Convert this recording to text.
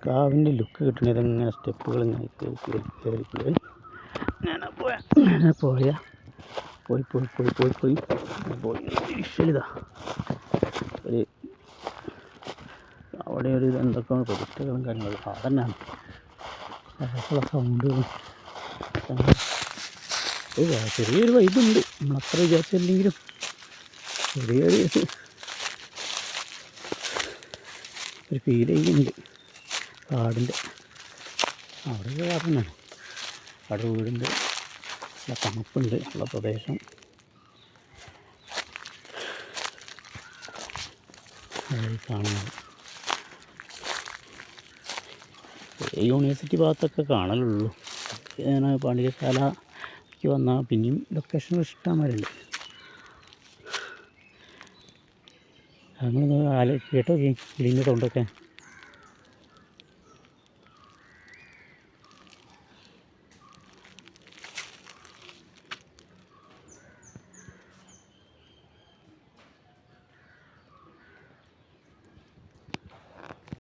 കാവിൻ്റെ look കിട്ടണത് ഇങ്ങനെ സ്റ്റെപ്പുകൾ ഇങ്ങനെ കയറി അങ്ങനെ പോയി ഇതാ ഒരു അവിടെ ഒരു എന്തൊക്കെയാണ് പ്രതിഷ്ഠകളും കാര്യങ്ങളും അതന്നെയാണ് സൗണ്ടുകളും ചെറിയൊരു വൈബുണ്ട്. നമ്മളത്ര വിചാരിച്ചില്ലെങ്കിലും ചെറിയൊരു ഫീൽ ചെയ്യുന്നുണ്ട് കാടിൻ്റെ. അവിടെ കാട് തന്നെയാണ്, അവിടെ വീടുണ്ട്, നല്ല തണുപ്പുണ്ട്, ഉള്ള പ്രദേശം. കാണുന്നത് യൂണിവേഴ്സിറ്റി ഭാഗത്തൊക്കെ കാണലുള്ളൂ. ഞാൻ പാണ്ഡികശാലയ്ക്ക് വന്നാൽ പിന്നെയും ലൊക്കേഷൻ ഇഷ്ടംമാരുണ്ട്. നമ്മൾ കേട്ടോ കിളിൻ്റെ തൊണ്ടൊക്കെ.